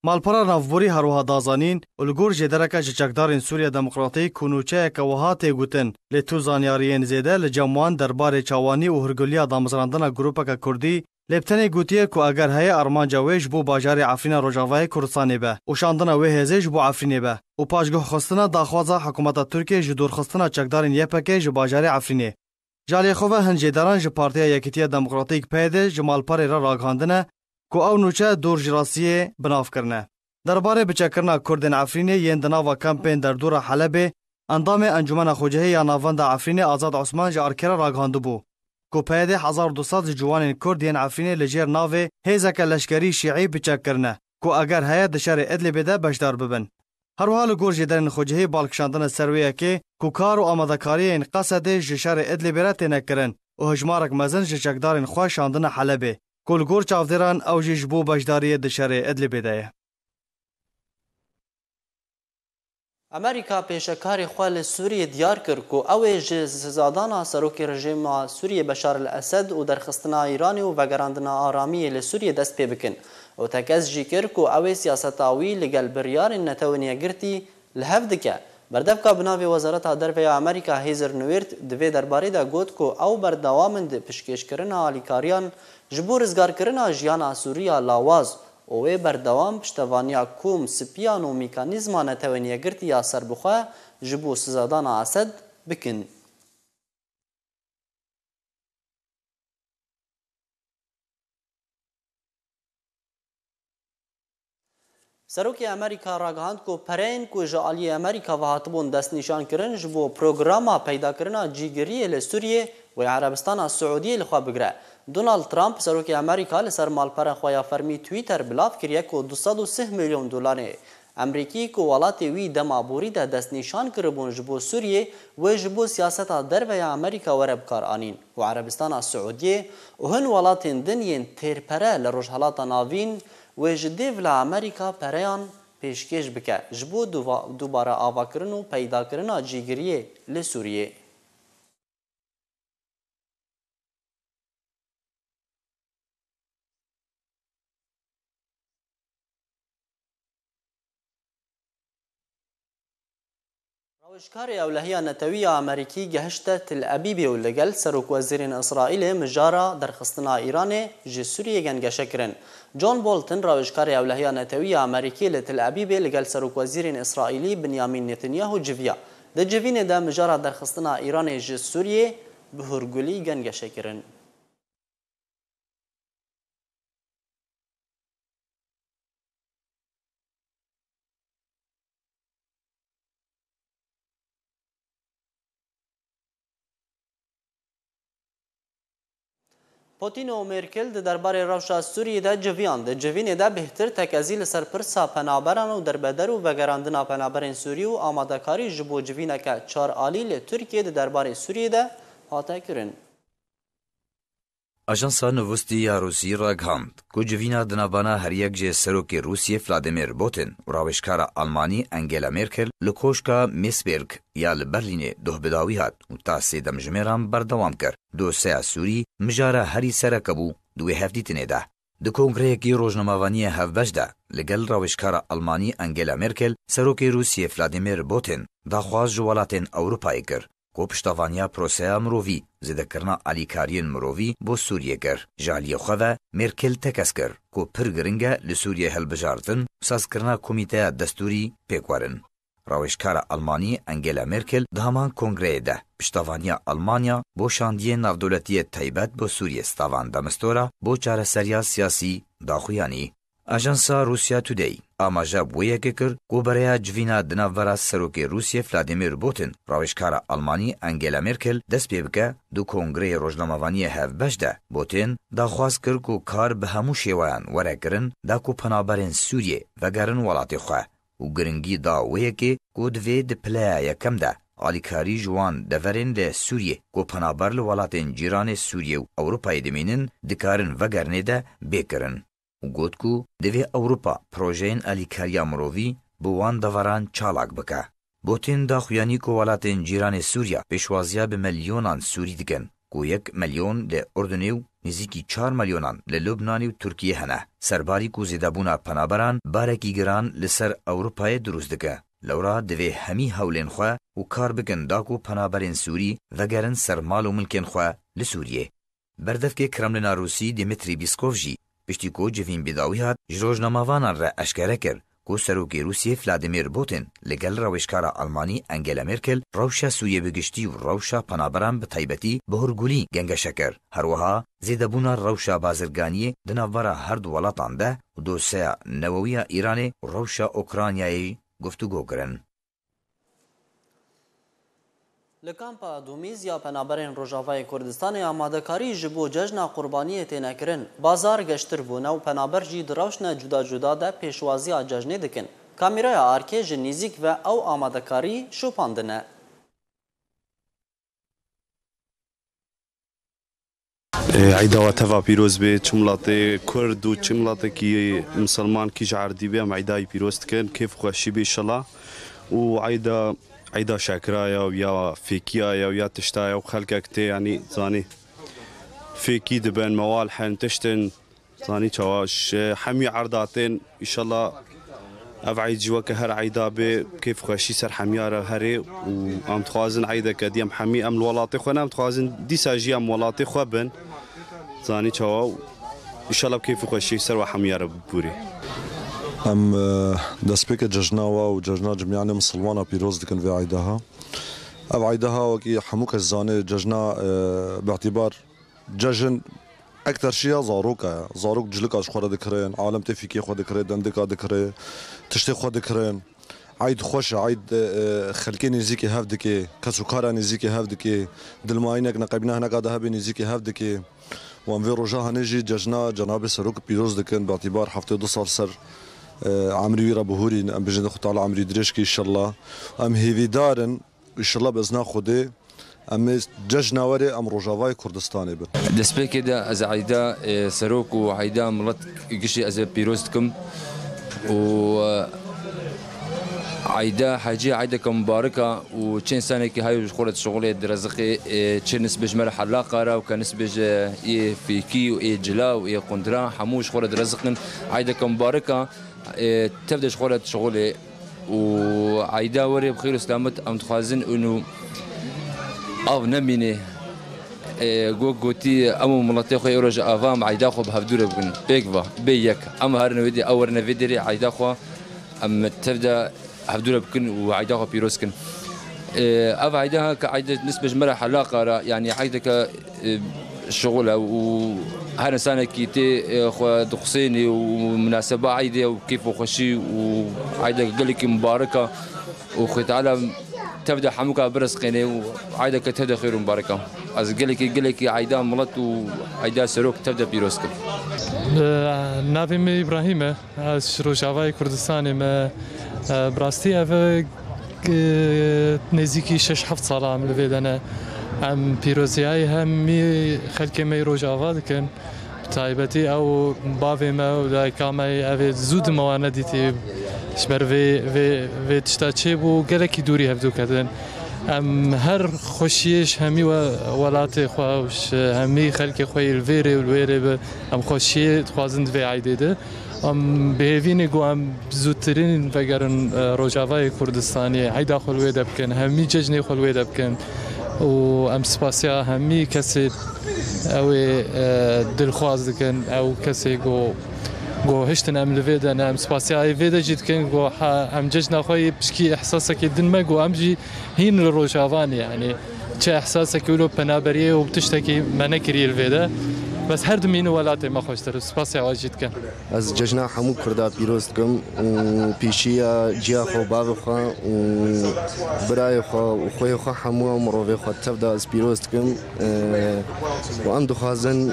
مالپارا نافبوری هروها دازانین الگور جدرکا چکدارین سوریه دموکراتی کنوچه که وها تیگوتن لتو زانیاریین زیده لجموان دربار چاوانی و هرگولیا دامزراندن گروپک کردی لبتنی گوتیه که اگر های ارمانجا ویش بو باجار عفرین روجاوای کردستانی به و شاندن وی هزیش بو عفرینی به و پاشگاه خستنا داخوازا حکومت ترکیه جدور خستنا چکدارین یپکه جو باجار عفرینی. جالی خواه هنجیداران جو پارتیا یکیتیا دموکراتیک پیده جو مالپاری را راگهاندنه کو او نوچه دور جراسیه بناف کرنه. درباره بچکرنا کردن عفرینی یین دناوا کمپین در دور حلب اندام انجمن خوجهی یا ناوند عفرینی آزاد عثمان جا ارکره راگهاندو بو. کو پیده 1200 جوان کرد یین عفرینی لجر ناوه هیزک لشکری شیعی بچکرنه کو اگر هیا دشار ادلب ده بشدار ببن. هر حال گور جدرن خوجهی بالکشاندن سرویه که کو کار و آمادکاری این قصد جشار ادلب را تنکرن و هجمارک مزن جچکدارن خو شاندن حلب. کلگور چاودران او جبو بجداری دشار ادلب ده. امریکا پیشکاری خوال سوریه دیار کرد که او زادانا سروک رژیم سوریه بشار الاسد و درخستنا ایرانی و وگراندنا آرامی لسوریه دست پی بکن و تکز جی کرد که او سیاستاوی لگل بریار نتوانیه گرتی لحف دکه. بردفکا بناوی وزارت دربی امریکا هیزر نویرد دوی درباره دا گوت که او بردوامند پشکش کرنا آلیکاریان جبور ازگار کرنا جیانا سوریا لاواز اوه بردوام پشتوانیا کوم سپیان و میکانیزما نتوانیه گرتی یا سربخواه جبو سزادان اسد بکن. سروکی امریکا راگهاند کو پرین کو جالی امریکا و هاتبون دست نشان کرن جبو پروگراما پیدا کرنا جیگری لسوریه و عربستان سعودی لخوا بگره. دونالد ترامپ سروکی امریکا لسر مالپره خویا فرمی تویتر بلاف کریه که 203 میلیون دلار امریکی کو ولاتی وی دمابوری ده دست نشان کربون جبو سوریه و جبو سیاستا دروی امریکا ورب کار آنین و عربستان السعودیه و هن ولاتین دنین تیرپره لروجهالاتا ناوین و جدیو لامریکا پریان پیشکش بکه جبو دوباره آوا کرن و پیدا کرن جیگریه لسوریه. روشکار اولهی نتوی امریکی گهشت تل ابیب و لگل سروک وزیر اسرائیل مجارا درخستنا ایران جی سوریه گنگشه کرن. جون بولتن روشکار اولهی نتوی امریکی لتل ابیب لگل سروک وزیر اسرائیلی بنیامین نتانیاهو جویا. ده جوین ده مجارا درخستنا ایران جی سوریه بهرگولی گنگشه کرن. پوتین و مرکل ده درباره روشا سوریه ده جویان ده جوین ده بهتر تکازی لسر پرسا پنابران و دربدر و وگراندنا پنابرین سوریه و آمادکاری جبو جوینه که 4 آلی لترکیه ده درباره سوریه ده هاته کرن. Ajansa Novosti ya Rusî ragihand ku civîna di navbana her yek jê serokê Rûsyê Vladimir Putin û rawêjkara Almanî Angela Merkel li koşka Meseberg ya li Berlînê dohbidawî hat û ta sê demjimêran berdewam kir. Dosyeya Sûrî mijara herî sereke bû di wê hevdîtinê de. Di kongreyekî rojnamevaniyê hevbeş de li gel rawêjkara Almanî Angela Merkel serokê Rûsyê Vladimir Putin daxwaz ji welatên Ewropayê kir. کو پشتوانیا پروسیا مرووی زدکرنا علیکاریین مرووی بو سوریه کر. جالیه خواه مرکل تکس کر کو پر گرنگه لسوریه هلبجارتن سازکرنا کمیته دستوری پیکوارن. راوشکار آلمانی انگلا مرکل دهمان کنگره ده پشتوانیا آلمانیا بو شاندیه نافدولتی تایبت بو سوریه ستاوان دمستورا بو چاره سریا سیاسی داخویانی. اجانسا روسیا تودی آماجا بویه که کر کو برای جوینا دناورا سروک روسیه ولادیمیر پوتین راوشکار آلمانی انگلا مرکل دست بیبکه دو کنگره روزنامه‌وانی هفبش ده پوتین دا خواست کر کو کار به همو شیوان وره کرن دا کو پنابرین سوریه و گرن ولاتی خواه و گرنگی دا ویه که کو دوی دپلیا یکم ده آلیکاری جوان دورین ل سوریه کو پنابر لولاتین جیران سوریه و اوروپای دمینن دکارن و گرنه ده بیکرن. و گوت کو دوی اوروپا پروژین الیکاریا مرووی بوان دوران چالاک بکه. بوتین دا خویانی کو ولاتین جیران سوریا پیشوازیا به میلیونان سوری دکن کو 1 میلیون ل اردنیو نزیکی 4 میلیونان ل لبنانی و ترکیه هنه. سرباری کو زیدابونا پنابران بارکی گران لسر اوروپای دروز دکه. لورا دوی همی هولین خواه و کار بکن دا کو پنابرین سوری و گرن سرمال و ملکن خواه لسوریه. بردف که کرملین روسی دیمیتری بیسکوف جی پشتی کو جوین بیداوی هات جروجنامه‌وانان را اشکره کرد کو سروکی روسیه ولادیمیر پوتین لگل روشکارا آلمانی انگلا مرکل روشا سوریه بگشتی و روشا پنابران به تایبتی بهرگولی گنگشه کرد. هروها زیدبونا روشا بازرگانی دناورا هر دو ولاتان ده و دوسیا نووی ایران و روشا اوکراینیایی گفتگو کرن. لکامپا دومیز یا پنابرین روژاوای کردستان آمادکاری جبو جشن قربانی تینکرن بازار گشتر بونه و پنابر جی دروشن جدا جدا ده پیشوازی جشنی دکن. کامیرای آرکه جنیزیک و او آمادکاری شوپاندنه. عیدا و توا پیروز به چملات کرد و چملات کی مسلمان کی جعردی به عیدای پیروز کن کیف خوشی به انشالله و عیدا شکرایا و یا فیکیا و یا تشتایا و خلقك تی یعنی زانی فیکی دبن موال حن تشتن زانی چواش حمی عرضاتین انشالله افعید جوا که هر عیدا به کیف خوشی سر حمیاره هری و ام تخوازن عیدا کدیم حمی ام الولاتی خو نم تخوازن دیساجی ام ولاتی خو بن زانی چوا انشالله کیف خوشی سر و حمیاره بوری. ام دسبك ججناوا وججنا جميعا مسلمانا بيروز دكن في عيدها او عيدها وكي حموك الزاني ججنا باعتبار ججن اكثر شيء زاروك جلك اش خود ذكرين عالم تفيكي خود ذكرين دندك ذكرين تشتي خود ذكرين عيد خوش عيد خلكي نزيكي هافدكي كسوكارا نزيكي هافدكي دلماينك نقبنا هناك هذا نزيكي هافدكي وان في رجاها نجي ججنا جناب سروك بيروز دكن باعتبار حفته 2 سال سر عمري ربهوري ام بجد خو تعالى عمري درشكي ان شاء الله ام هيفي دارن ان شاء الله باذن خدي ام ججنا وري ام روجافاي كردستاني بن دسبي كده از عيدا سروك وعيدا ملت قشي از بيروستكم و عيدا حاجي عيدا كمباركه وشين سنه كي هاي خلت شغله درزقي تشين نسبه جمال حلاقه را وكان نسبه في كي و جلا و قندرا حموش خلت رزقن عيدا كمباركه تبدا شغله وعيدا وري بخير سلامت ام تخازن انه او نمينه گوتی امو ملتی خو یورج آوام عیدا خو بهفدور بگن بیگوا بیک اما هر نویدی اور نویدی عیدا خو ام تبدا هفدور بگن و عیدا خو پیروز کن او عیدا ک عیدا نسبه جمره حلاقه يعني عیدا ک شغله و هر انسان كيتي خو دقسيني ومناسبه عيده وكيف خوشي وعيده قلك مباركه وخو تعالى تبدا حموكا برزقيني وعيده تبدا خير مباركه از قلك عيده ملت وعيده سروك تبدا بيروسك نافي ابراهيم از روجاوای كردستان ما براستي اف نزيكي 6-7 ساله من لفيدنا ام پیروزیای همی خلک می روجاوا دکن تایبتی او باوی ما و دایکامی اوی زود موانه دیتی شبر و تشتاچه بو گلکی دوری هفدو کردن ام هر خوشیش همی ولات خوش همی خلک خوی الویره والویره ام خوشی خوازند و عیده ام بهوینه گو ام زودترین وگرن روجاوای کردستانی عیدا خلوی دبکن همی ججنی خلوی دبکن و ام سپاسیا همی کسی او دلخواز دکن او کسی گو هشتن ام لویدن ام سپاسیا ای ویدا جید کن گو ام ججنا خوی بشکی احساسك دن ما گو ام جی هین الروجاوانی يعني چه احساسك ولو بنابریه و بتشتکی منکری الویدا بس هر دمين ولاتي ما خوشتر سپاسیا واجد کن از ججنا حمو کردا پیروز کم و پیشیا جیا خو باغ خو و برای خو و خوی خو حمو مروی خو تبدا از پیروز کم و ام دخازن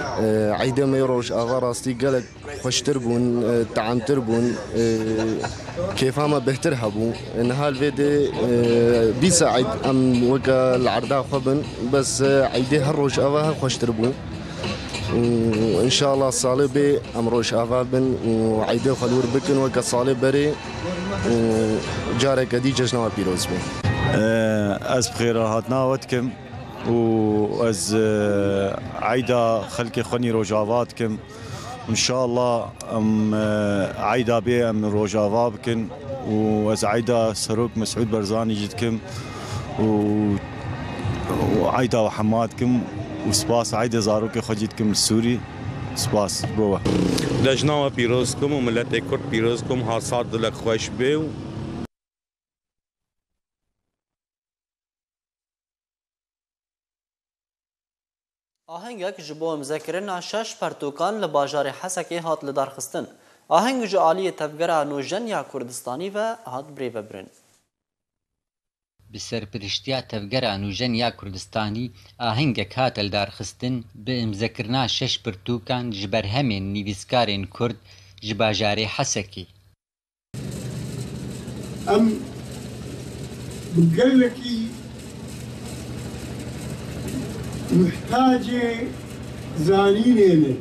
عیده میروش آغا راستی گلک خوشتر بون تعامتر بون كيف ما بهتر هبو ان هالفيدي بيساعد ام وكا العرضه خبن بس عيده هالروج اواها خوشتر بون وان شاء الله صالبي امروش افابن وعيده خلور بكن وك صالب بري وجارك دي جشنا بيروز بي از بخير هاتنا وتكم واز عيده خلكي خني روجافاتكم ان شاء الله ام عيده بي ام روجافا بكن واز عيده سروك مسعود برزاني جدكم وعيده وحماتكم وسپاس عيد زاروك خجيتكم السوري سپاس بوا دجنا بيروزكم وملت كرد بيروزكم حاصاد دلك خوش بيو آهنگک جبو مذکرنا 6 پرتوکان لباجار حسکی هات لدارخستن آهنگ جو عالی تفگره نوجن یا کردستانی و هات بریو برن بسرپرشتیا تفگره نوجن یا کردستانی آهنگک هات لدارخستن به مذکرنا 6 پرتوکان جبر همین نیویسکارین کرد جباجار حسکی ام بقلكي محتاجة زانينة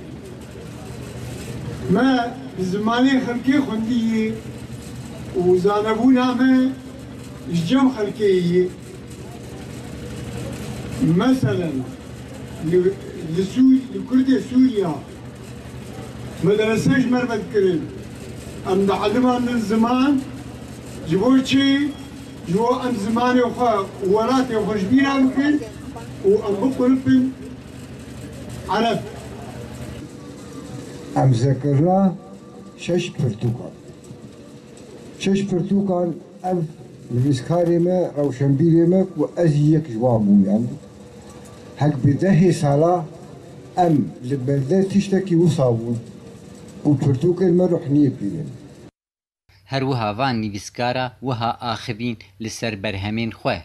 ما بزماني خلقي خندية وزانبونا ما الجو خلقية مثلا لكرد سوريا مدرسة جمر بذكرن ام دعلمها من الزمان جبوشي جو ام زماني وخا ولاتي وخشبينا ممكن وام بقرب عرب ام ذكرنا 6 برتقال 6 برتقال ام الفسكاري ما روشنبيلي ما وازيك جوابهم يعني هك بدهي صلاة ام البلدات تشتكي وصابون وبرتقال ما روحنيه بيلين هر وها وان نویسکارا وها آخرین لسر برهمین خواه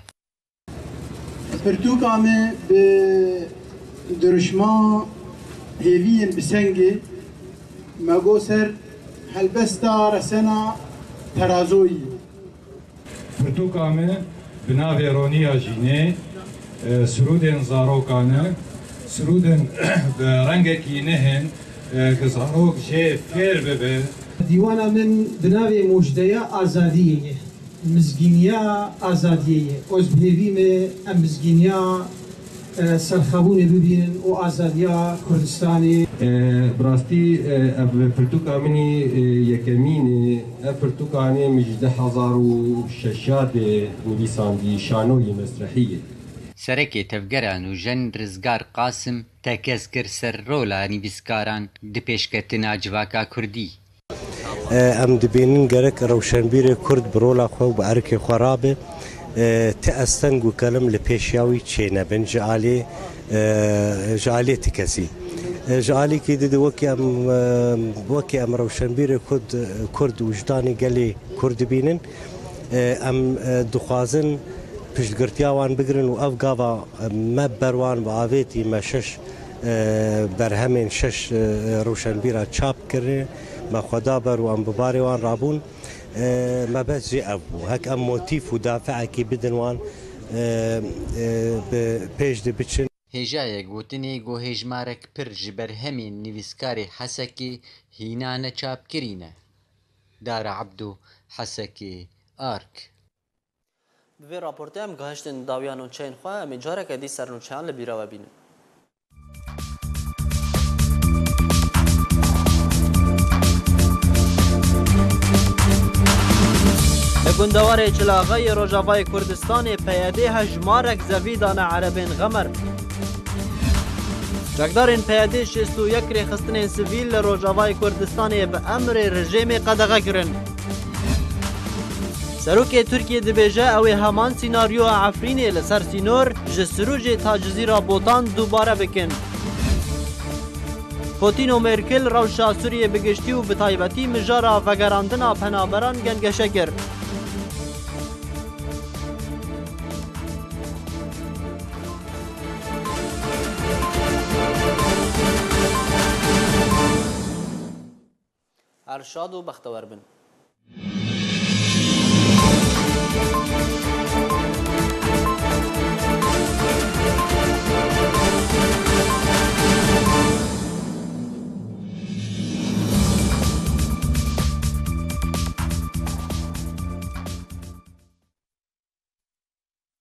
پرتوکامه به درشما هیوین بسنگه مگو سر هلبستا رسنا ترازوي پرتوکامه بناوی رونیا جینه سرودن زاروکانه سرودن رنگکی نهن که زاروک جه فیر ببه دیوانا من بناوی مجدیا آزادیه مزگینیا آزادیه از بهویم مزگینیا سرخابون ببینن و آزادیا کردستانی براستی پرتوکا منی یکمین پرتوکانه مجده 1600 نویساندی شانوی مسرحیه سەرەکێ تەفگەران و ژەن ڕزگار قاسم تەکەس کرد سەر ڕۆلا نویسکاران دپێشکەتنا جڤاکا کوردی ئەم دەبینن گەرەک ڕەوشەنبیرێ کورد بڕۆلا خۆ بە ئەرکێ خۆرابێ تە ئەستەنگ و کەلم لە پێشیاوی چێنەبن ژعالێ تکەسی ژعالێکی ددە وەکی ئەم ڕەوشەنبیرێ کورد وجدانی گەلێ کورد بینن ئەم دخوازن پشتگرتیاوان بگرن و ئەف گاوا مە بەروان بە ئاوێتی مە شەش بەرهەمێن شەش ڕەوشەنبیرە چاپ کردێ مە خۆدا بەر و ئەم ببارێوان ڕابوون مە بەس جێ ئەف بوو هەک ئەم مۆتیف و دافعەکی بدنوان پێش دەبچن هێژایەک گوتنێ گۆهێژمارەك پر ji berhemên nivîskarê Hesekê hînane çapkirîne Dara Ebdo Hesekê Ark Bi vê raportê em gihiştin dawiyan û çeyên xwe em ê careke dî sernûçeyan li bîra we bînin. Gundewarê Çilagayê Rojavayê Kurdistanê peyedê hejmarek zevî dane erebên Xemer. Çekdarên peyedê 61 rêxistinên sivîl li Rojavayê Kurdistanê bi emrê rejêmê qedexe kirin. Serokê Tirkiye dibêje ew ê heman sînaryoya Efrînê li ser sînor ji Sirûcê ta Cizîra Botan dubare bikin. Putin û Merkel rewşa Sûriyê bi giştî û bi taybetî mijara vegerandina penaberan gengeşe kir. Erşad û bextewer bin.